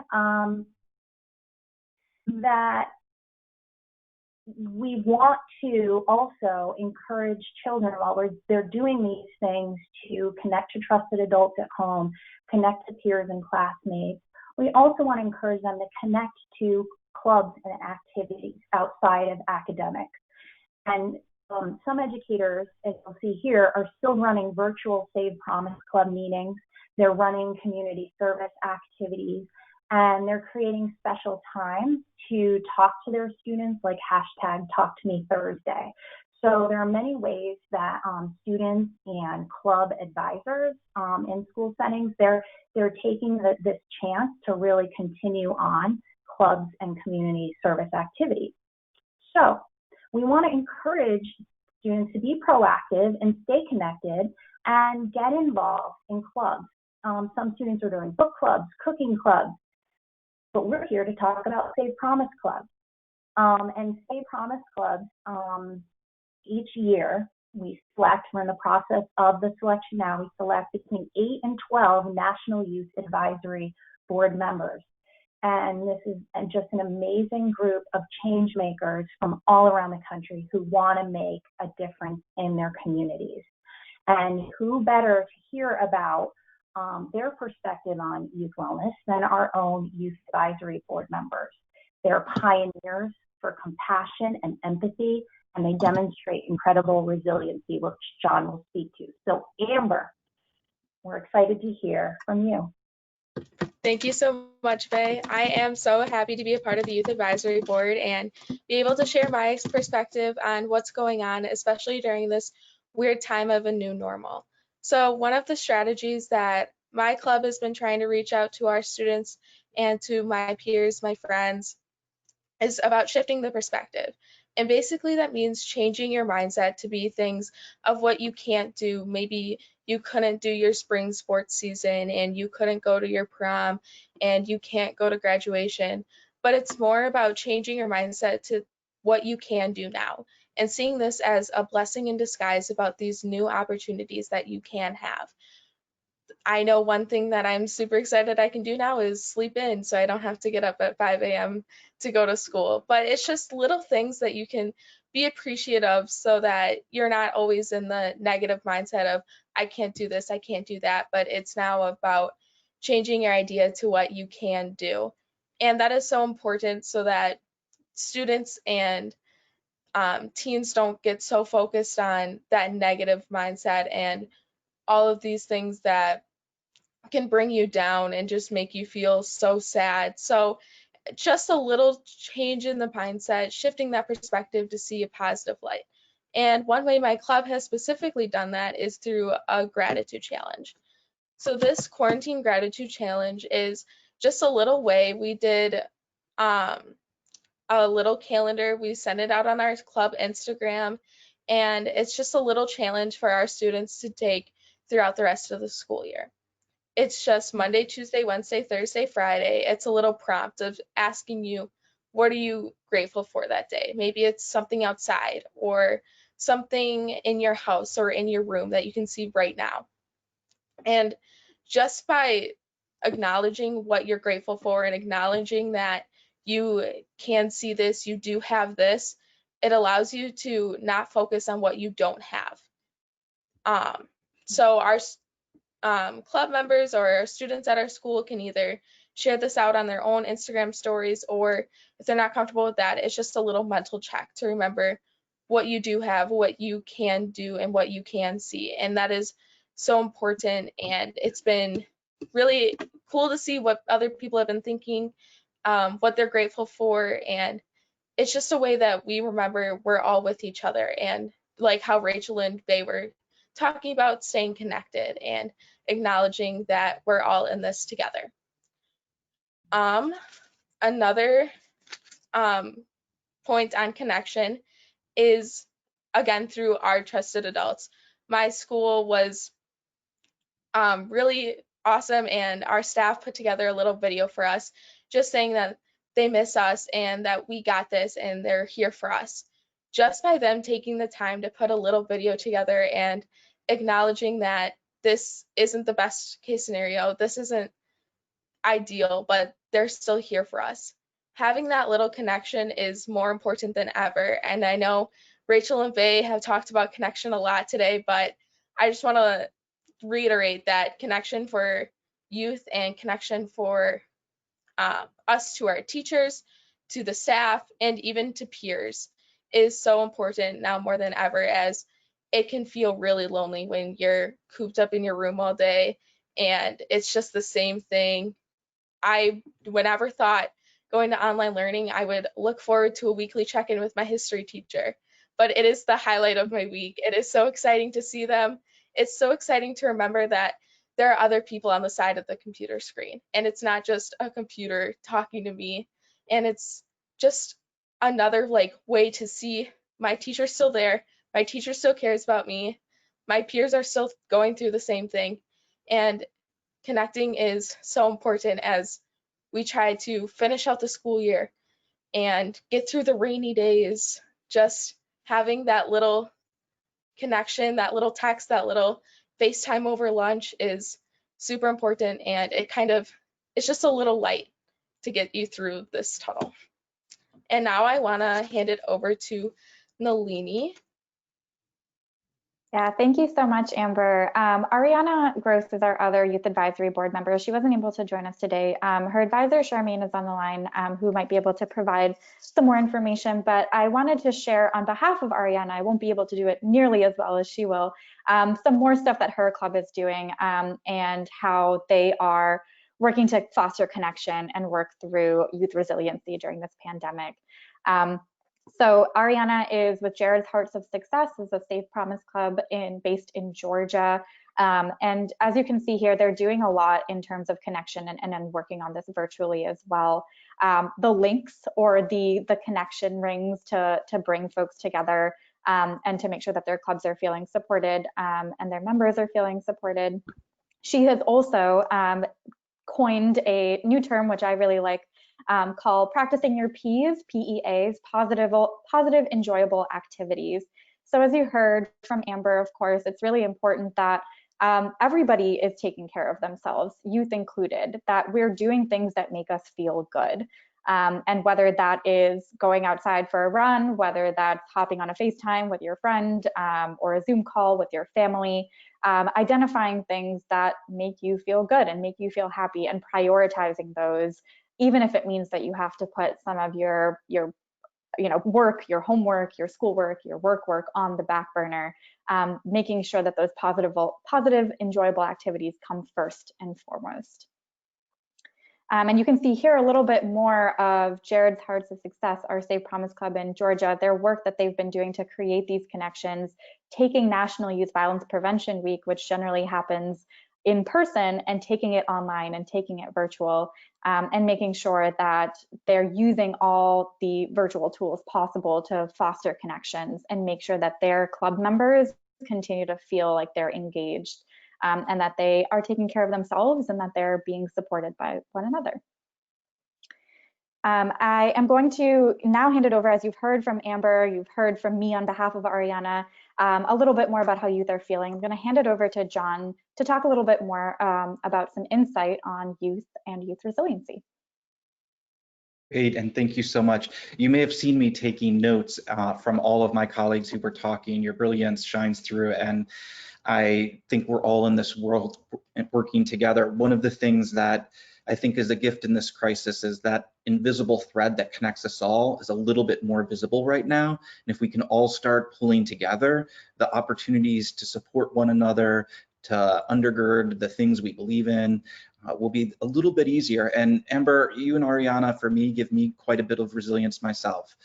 Speaker 3: that we want to also encourage children while they're doing these things to connect to trusted adults at home, connect to peers and classmates. We also want to encourage them to connect to clubs and activities outside of academics. And some educators, as you'll see here, are still running virtual Save Promise Club meetings. They're running community service activities, and they're creating special time to talk to their students, like #TalkToMeThursday. So there are many ways that students and club advisors in school settings, they're taking this chance to really continue on clubs and community service activities. So we want to encourage students to be proactive and stay connected and get involved in clubs. Some students are doing book clubs, cooking clubs, but we're here to talk about Save Promise Clubs. And Save Promise Clubs, each year we select, we're in the process of the selection now, we select between 8 and 12 National Youth Advisory Board members. And this is just an amazing group of change makers from all around the country who want to make a difference in their communities. And who better to hear about their perspective on youth wellness than our own Youth Advisory Board members. They're pioneers for compassion and empathy, and they demonstrate incredible resiliency, which John will speak to. So Amber, we're excited to hear from you.
Speaker 4: Thank you so much, Faye. I am so happy to be a part of the Youth Advisory Board and be able to share my perspective on what's going on, especially during this weird time of a new normal. So one of the strategies that my club has been trying to reach out to our students and to my peers, my friends, is about shifting the perspective. And basically that means changing your mindset to be things of what you can't do. Maybe you couldn't do your spring sports season and you couldn't go to your prom and you can't go to graduation. But it's more about changing your mindset to what you can do now and seeing this as a blessing in disguise about these new opportunities that you can have. I know one thing that I'm super excited I can do now is sleep in so I don't have to get up at 5 a.m. to go to school. But it's just little things that you can be appreciative of so that you're not always in the negative mindset of, I can't do this, I can't do that. But it's now about changing your idea to what you can do. And that is so important so that students and teens don't get so focused on that negative mindset and all of these things that can bring you down and just make you feel so sad. So just a little change in the mindset, shifting that perspective to see a positive light. And one way my club has specifically done that is through a gratitude challenge. So this quarantine gratitude challenge is just a little way. We did a little calendar. We sent it out on our club Instagram, and it's just a little challenge for our students to take throughout the rest of the school year. It's just Monday, Tuesday, Wednesday, Thursday, Friday. It's a little prompt of asking you, what are you grateful for that day? Maybe it's something outside or something in your house or in your room that you can see right now. And just by acknowledging what you're grateful for and acknowledging that you can see this, you do have this. It allows you to not focus on what you don't have. So our club members or students at our school can either share this out on their own Instagram stories, or if they're not comfortable with that, it's just a little mental check to remember what you do have, what you can do, and what you can see. And that is so important. And it's been really cool to see what other people have been thinking, what they're grateful for. And it's just a way that we remember we're all with each other. And like how Rachel and Bay were talking about staying connected and acknowledging that we're all in this together. Another point on connection is, again, through our trusted adults. My school was really awesome, and our staff put together a little video for us just saying that they miss us and that we got this and they're here for us. Just by them taking the time to put a little video together and acknowledging that this isn't the best case scenario, this isn't ideal, but they're still here for us. Having that little connection is more important than ever. And I know Rachel and Faye have talked about connection a lot today, but I just want to reiterate that connection for youth and connection for us to our teachers, to the staff, and even to peers is so important now more than ever, as it can feel really lonely when you're cooped up in your room all day and it's just the same thing. I whenever thought going to online learning, I would look forward to a weekly check-in with my history teacher, but it is the highlight of my week. It is so exciting to see them. It's so exciting to remember that there are other people on the side of the computer screen, and it's not just a computer talking to me, and it's just another way to see my teacher's still there, my teacher still cares about me, my peers are still going through the same thing, and connecting is so important as we try to finish out the school year and get through the rainy days. Just having that little connection, that little text, that little FaceTime over lunch is super important, and it's just a little light to get you through this tunnel. And now I want to hand it over to Nalini.
Speaker 1: Yeah, thank you so much, Amber. Ariana Gross is our other Youth Advisory Board member. She wasn't able to join us today. Her advisor, Charmaine, is on the line, who might be able to provide some more information, but I wanted to share on behalf of Ariana, I won't be able to do it nearly as well as she will, some more stuff that her club is doing and how they are working to foster connection and work through youth resiliency during this pandemic. So Ariana is with Jared's Hearts of Success, is a Safe Promise Club based in Georgia. And as you can see here, they're doing a lot in terms of connection and then working on this virtually as well. The links or the connection rings to bring folks together and to make sure that their clubs are feeling supported and their members are feeling supported. She has also coined a new term, which I really like, called practicing your P's, PEAs, positive, enjoyable activities. So as you heard from Amber, of course, it's really important that everybody is taking care of themselves, youth included, that we're doing things that make us feel good. And whether that is going outside for a run, whether that's hopping on a FaceTime with your friend or a Zoom call with your family, identifying things that make you feel good and make you feel happy and prioritizing those, even if it means that you have to put some of your work, your homework, your schoolwork, your work on the back burner, making sure that those positive, enjoyable activities come first and foremost. And you can see here a little bit more of Jared's Hearts of Success, our Safe Promise Club in Georgia, their work that they've been doing to create these connections, taking National Youth Violence Prevention Week, which generally happens in person, and taking it online and taking it virtual, and making sure that they're using all the virtual tools possible to foster connections and make sure that their club members continue to feel like they're engaged. And that they are taking care of themselves and that they're being supported by one another. I am going to now hand it over, as you've heard from Amber, you've heard from me on behalf of Ariana, a little bit more about how youth are feeling. I'm going to hand it over to John to talk a little bit more about some insight on youth and youth resiliency.
Speaker 5: Great, and thank you so much. You may have seen me taking notes from all of my colleagues who were talking. Your brilliance shines through, and I think we're all in this world working together. One of the things that I think is a gift in this crisis is that invisible thread that connects us all is a little bit more visible right now. And if we can all start pulling together, the opportunities to support one another, to undergird the things we believe in, will be a little bit easier. And Amber, you and Ariana, for me, give me quite a bit of resilience myself.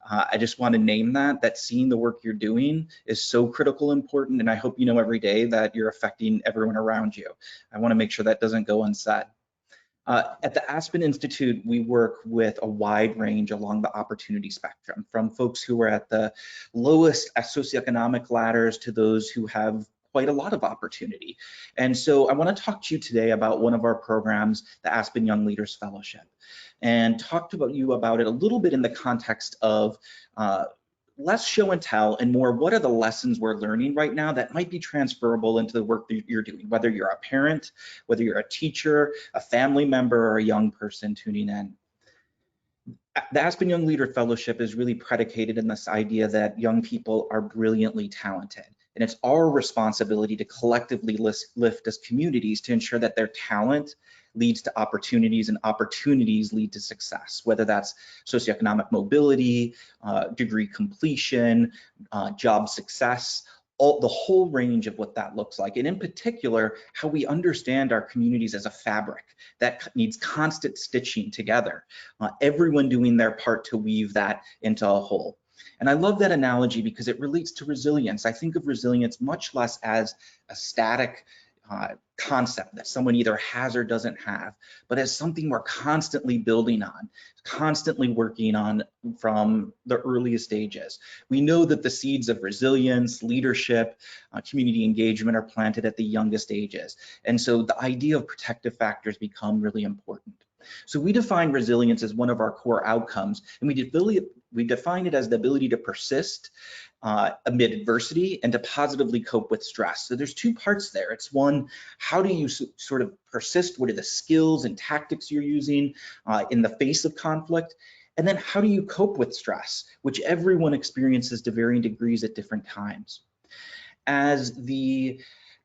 Speaker 5: I just want to name that seeing the work you're doing is so critical, important, and I hope you know every day that you're affecting everyone around you. I want to make sure that doesn't go unsaid. At the Aspen Institute, we work with a wide range along the opportunity spectrum, from folks who are at the lowest socioeconomic ladders to those who have quite a lot of opportunity. And so I want to talk to you today about one of our programs, the Aspen Young Leaders Fellowship, and talk to you about it a little bit in the context of less show and tell and more what are the lessons we're learning right now that might be transferable into the work that you're doing, whether you're a parent, whether you're a teacher, a family member, or a young person tuning in. The Aspen Young Leader Fellowship is really predicated in this idea that young people are brilliantly talented. And it's our responsibility to collectively lift as communities to ensure that their talent leads to opportunities and opportunities lead to success, whether that's socioeconomic mobility, degree completion, job success, the whole range of what that looks like. And in particular, how we understand our communities as a fabric that needs constant stitching together, everyone doing their part to weave that into a whole. And I love that analogy because it relates to resilience. I think of resilience much less as a static concept that someone either has or doesn't have, but as something we're constantly building on, constantly working on from the earliest stages. We know that the seeds of resilience, leadership, community engagement are planted at the youngest ages. And so the idea of protective factors become really important. So we define resilience as one of our core outcomes, and we define it as the ability to persist amid adversity and to positively cope with stress. So there's two parts there. It's one, how do you sort of persist? What are the skills and tactics you're using in the face of conflict? And then how do you cope with stress, which everyone experiences to varying degrees at different times. As the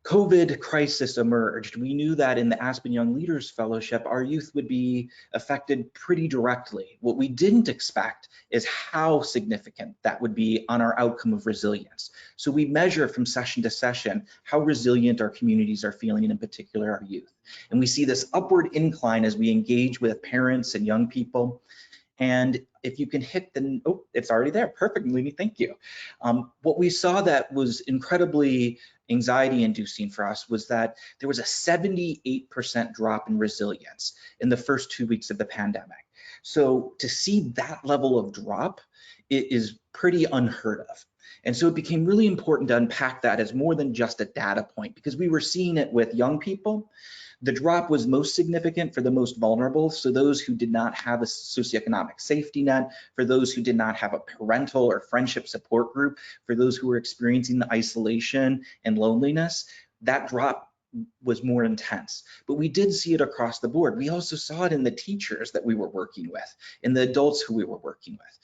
Speaker 5: COVID crisis emerged, we knew that in the Aspen Young Leaders Fellowship, our youth would be affected pretty directly. What we didn't expect is how significant that would be on our outcome of resilience. So we measure from session to session how resilient our communities are feeling, and in particular our youth. And we see this upward incline as we engage with parents and young people. And if you can hit the, oh, it's already there. Perfect, Lini, thank you. What we saw that was incredibly anxiety inducing for us was that there was a 78% drop in resilience in the first 2 weeks of the pandemic. So to see that level of drop, it is pretty unheard of. And so it became really important to unpack that as more than just a data point, because we were seeing it with young people. The drop was most significant for the most vulnerable, so those who did not have a socioeconomic safety net, for those who did not have a parental or friendship support group, for those who were experiencing the isolation and loneliness, that drop was more intense. But we did see it across the board. We also saw it in the teachers that we were working with, in the adults who we were working with.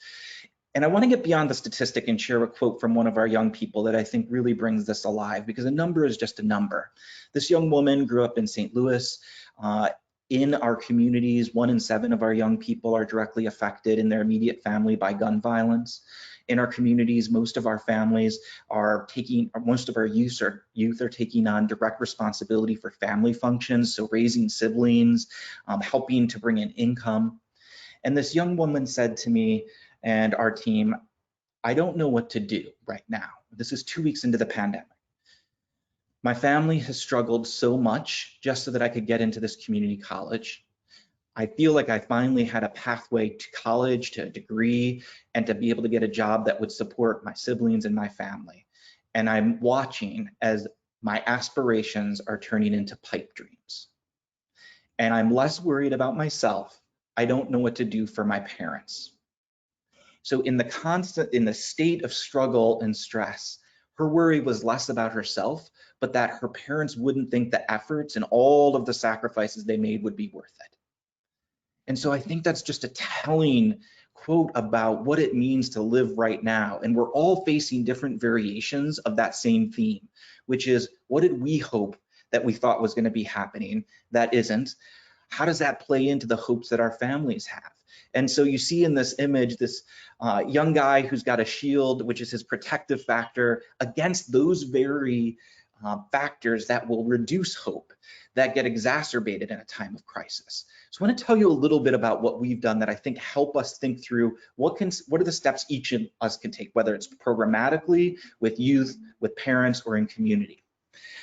Speaker 5: And I want to get beyond the statistic and share a quote from one of our young people that I think really brings this alive, because a number is just a number. This young woman grew up in St. Louis. In our communities, 1 in 7 of our young people are directly affected in their immediate family by gun violence. In our communities, most of our families are taking, most of our youth are taking on direct responsibility for family functions, so raising siblings, helping to bring in income. And this young woman said to me and our team, I don't know what to do right now. This is 2 weeks into the pandemic. My family has struggled so much just so that I could get into this community college. I feel like I finally had a pathway to college, to a degree, and to be able to get a job that would support my siblings and my family. And I'm watching as my aspirations are turning into pipe dreams. And I'm less worried about myself. I don't know what to do for my parents. So in the state of struggle and stress, her worry was less about herself, but that her parents wouldn't think the efforts and all of the sacrifices they made would be worth it. And so I think that's just a telling quote about what it means to live right now. And we're all facing different variations of that same theme, which is, what did we hope that we thought was going to be happening that isn't? How does that play into the hopes that our families have? And so you see in this image, this young guy who's got a shield, which is his protective factor against those very factors that will reduce hope, that get exacerbated in a time of crisis. So I want to tell you a little bit about what we've done that I think help us think through what are the steps each of us can take, whether it's programmatically, with youth, with parents, or in community.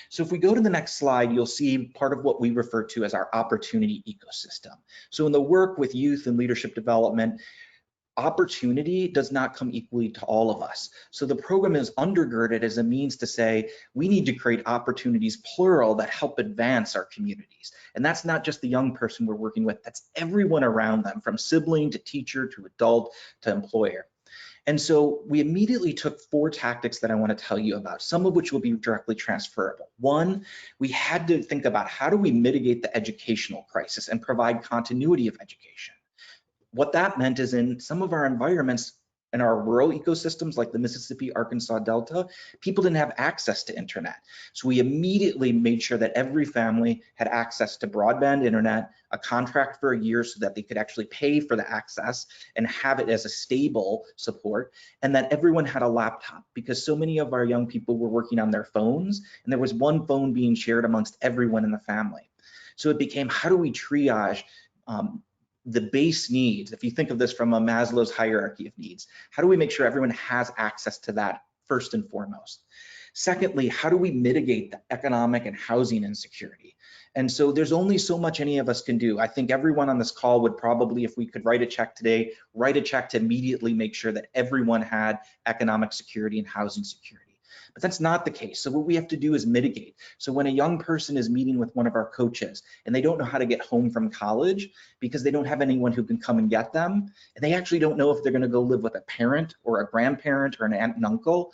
Speaker 5: So if we go to the next slide, you'll see part of what we refer to as our opportunity ecosystem. So in the work with youth and leadership development, opportunity does not come equally to all of us. So the program is undergirded as a means to say, we need to create opportunities, plural, that help advance our communities. And that's not just the young person we're working with, that's everyone around them, from sibling to teacher to adult to employer. And so we immediately took 4 tactics that I want to tell you about, some of which will be directly transferable. One, we had to think about, how do we mitigate the educational crisis and provide continuity of education? What that meant is, in some of our environments, in our rural ecosystems like the Mississippi, Arkansas Delta, people didn't have access to internet. So we immediately made sure that every family had access to broadband internet, a contract for a year so that they could actually pay for the access and have it as a stable support, and that everyone had a laptop, because so many of our young people were working on their phones, and there was one phone being shared amongst everyone in the family. So it became, how do we triage the base needs? If you think of this from a Maslow's hierarchy of needs, how do we make sure everyone has access to that first and foremost? Secondly, how do we mitigate the economic and housing insecurity? And so there's only so much any of us can do. I think everyone on this call would probably, if we could write a check today, write a check to immediately make sure that everyone had economic security and housing security. But that's not the case. So what we have to do is mitigate. So when a young person is meeting with one of our coaches and they don't know how to get home from college because they don't have anyone who can come and get them, and they actually don't know if they're going to go live with a parent or a grandparent or an aunt and uncle,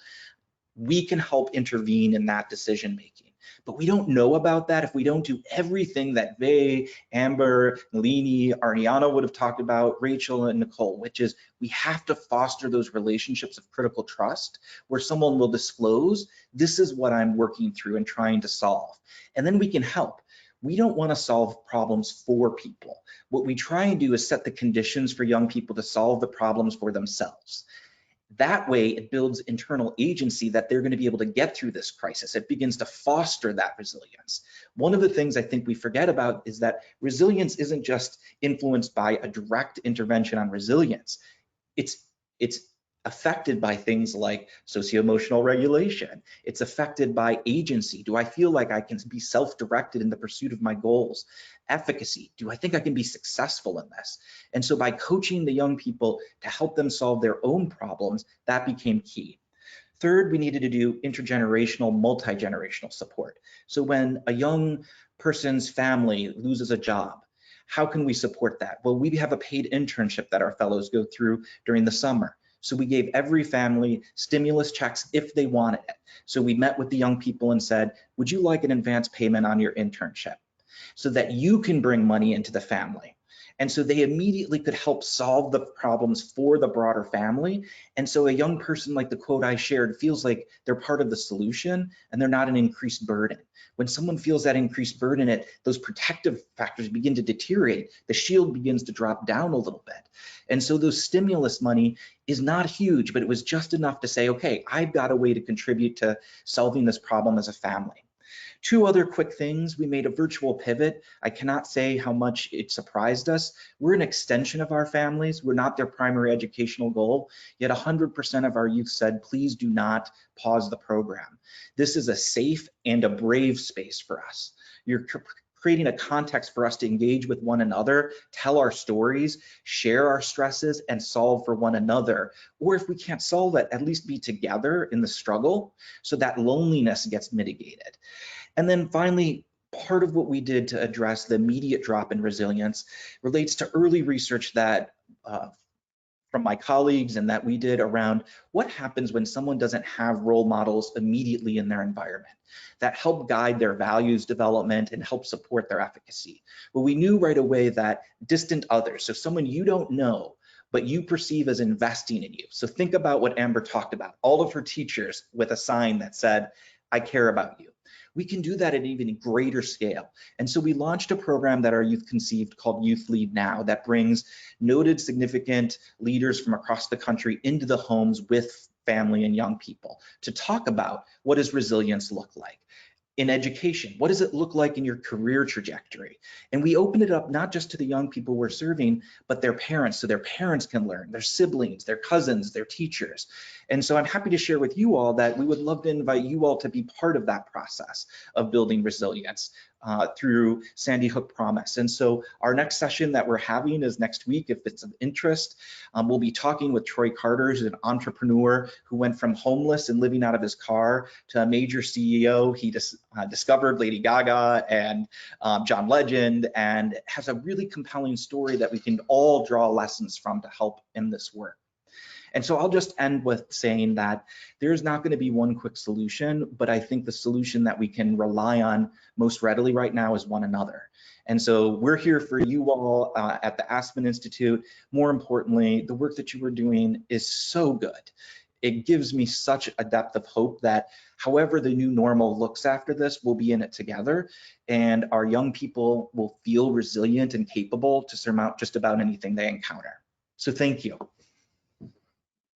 Speaker 5: we can help intervene in that decision making. But we don't know about that if we don't do everything that Vay, Amber, Nalini, Ariana would have talked about, Rachel and Nicole, which is, we have to foster those relationships of critical trust where someone will disclose, this is what I'm working through and trying to solve. And then we can help. We don't want to solve problems for people. What we try and do is set the conditions for young people to solve the problems for themselves. That way, it builds internal agency that they're going to be able to get through this crisis. It begins to foster that resilience. One of the things I think we forget about is that resilience isn't just influenced by a direct intervention on resilience. It's affected by things like socio-emotional regulation. It's affected by agency. Do I feel like I can be self-directed in the pursuit of my goals? Efficacy. Do I think I can be successful in this? And so by coaching the young people to help them solve their own problems, that became key. Third, we needed to do intergenerational, multi-generational support. So when a young person's family loses a job, how can we support that? Well, we have a paid internship that our fellows go through during the summer. So we gave every family stimulus checks if they wanted it. So we met with the young people and said, would you like an advance payment on your internship so that you can bring money into the family? And so they immediately could help solve the problems for the broader family. And so a young person, like the quote I shared, feels like they're part of the solution and they're not an increased burden. When someone feels that increased burden, those protective factors begin to deteriorate. The shield begins to drop down a little bit. And so those stimulus money is not huge, but it was just enough to say, okay, I've got a way to contribute to solving this problem as a family. 2 other quick things. We made a virtual pivot. I cannot say how much it surprised us. We're an extension of our families. We're not their primary educational goal, yet 100% of our youth said, please do not pause the program. This is a safe and a brave space for us. You're creating a context for us to engage with one another, tell our stories, share our stresses, and solve for one another. Or if we can't solve it, at least be together in the struggle so that loneliness gets mitigated. And then finally, part of what we did to address the immediate drop in resilience relates to early research that from my colleagues and that we did around what happens when someone doesn't have role models immediately in their environment that help guide their values development and help support their efficacy. But we knew right away that distant others, so someone you don't know, but you perceive as investing in you. So think about what Amber talked about, all of her teachers with a sign that said, I care about you. We can do that at an even greater scale. And so we launched a program that our youth conceived called Youth Lead Now that brings noted significant leaders from across the country into the homes with family and young people to talk about what does resilience look like. In education, what does it look like in your career trajectory? And we open it up not just to the young people we're serving, but their parents, so their parents can learn, their siblings, their cousins, their teachers. And so I'm happy to share with you all that we would love to invite you all to be part of that process of building resilience through Sandy Hook Promise. And so our next session that we're having is next week, if it's of interest. We'll be talking with Troy Carter, who's an entrepreneur who went from homeless and living out of his car to a major CEO. He discovered Lady Gaga and John Legend, and has a really compelling story that we can all draw lessons from to help in this work. And so I'll just end with saying that there's not going to be one quick solution, but I think the solution that we can rely on most readily right now is one another. And so we're here for you all at the Aspen Institute. More importantly, the work that you are doing is so good. It gives me such a depth of hope that however the new normal looks after this, we'll be in it together, and our young people will feel resilient and capable to surmount just about anything they encounter. So thank you.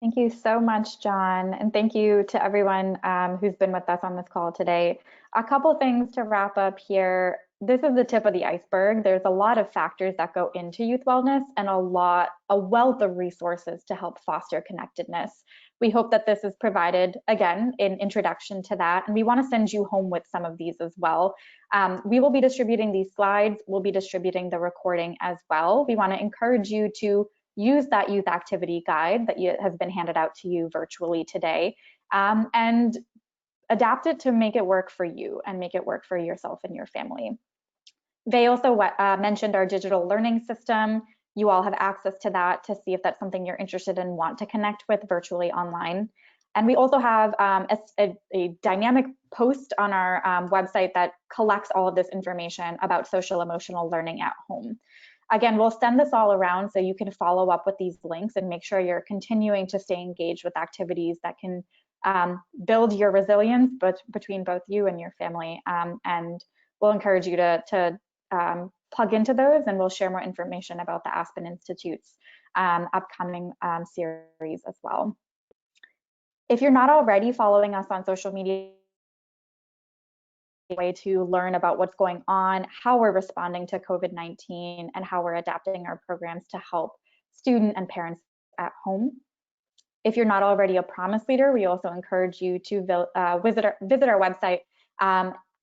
Speaker 1: Thank you so much, John. And thank you to everyone who's been with us on this call today. A couple things to wrap up here. This is the tip of the iceberg. There's a lot of factors that go into youth wellness and a wealth of resources to help foster connectedness. We hope that this is provided, again, an introduction to that. And we want to send you home with some of these as well. We will be distributing these slides. We'll be distributing the recording as well. We want to encourage you to use that youth activity guide that has been handed out to you virtually today, and adapt it to make it work for you and make it work for yourself and your family. They also mentioned our digital learning system. You all have access to that to see if that's something you're interested in, want to connect with virtually online. And we also have a dynamic post on our website that collects all of this information about social emotional learning at home. Again, we'll send this all around so you can follow up with these links and make sure you're continuing to stay engaged with activities that can build your resilience between both you and your family. And we'll encourage you to plug into those, and we'll share more information about the Aspen Institute's upcoming series as well. If you're not already following us on social media, way to learn about what's going on, how we're responding to COVID-19, and how we're adapting our programs to help students and parents at home. If you're not already a Promise leader, we also encourage you to visit our website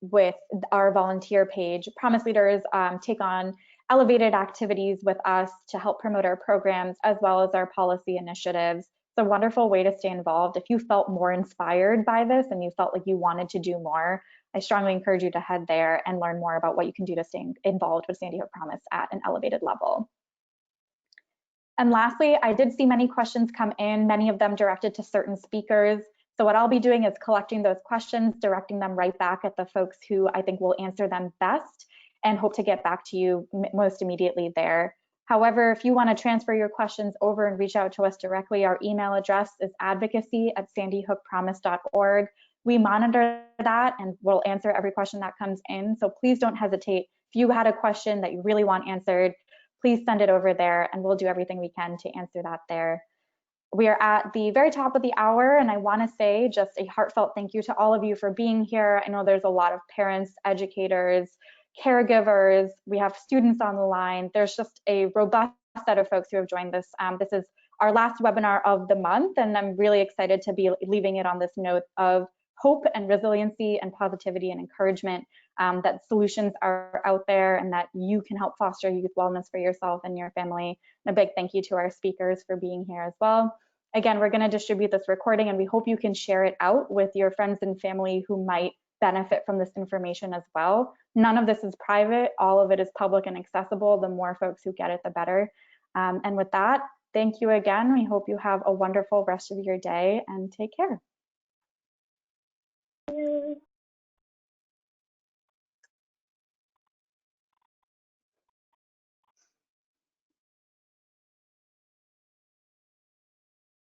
Speaker 1: with our volunteer page. Promise leaders take on elevated activities with us to help promote our programs as well as our policy initiatives. It's a wonderful way to stay involved. If you felt more inspired by this and you felt like you wanted to do more, I strongly encourage you to head there and learn more about what you can do to stay involved with Sandy Hook Promise at an elevated level. And lastly, I did see many questions come in, many of them directed to certain speakers. So what I'll be doing is collecting those questions, directing them right back at the folks who I think will answer them best, and hope to get back to you most immediately there. However, if you want to transfer your questions over and reach out to us directly, our email address is advocacy@sandyhookpromise.org. We monitor that and we'll answer every question that comes in. So please don't hesitate. If you had a question that you really want answered, please send it over there and we'll do everything we can to answer that there. We are at the very top of the hour, and I want to say just a heartfelt thank you to all of you for being here. I know there's a lot of parents, educators, caregivers. We have students on the line. There's just a robust set of folks who have joined this. This is our last webinar of the month, and I'm really excited to be leaving it on this note of hope and resiliency and positivity and encouragement, that solutions are out there and that you can help foster youth wellness for yourself and your family. And a big thank you to our speakers for being here as well. Again, we're going to distribute this recording, and we hope you can share it out with your friends and family who might benefit from this information as well. None of this is private. All of it is public and accessible. The more folks who get it, the better. And with that, Thank you again. We hope you have a wonderful rest of your day and take care.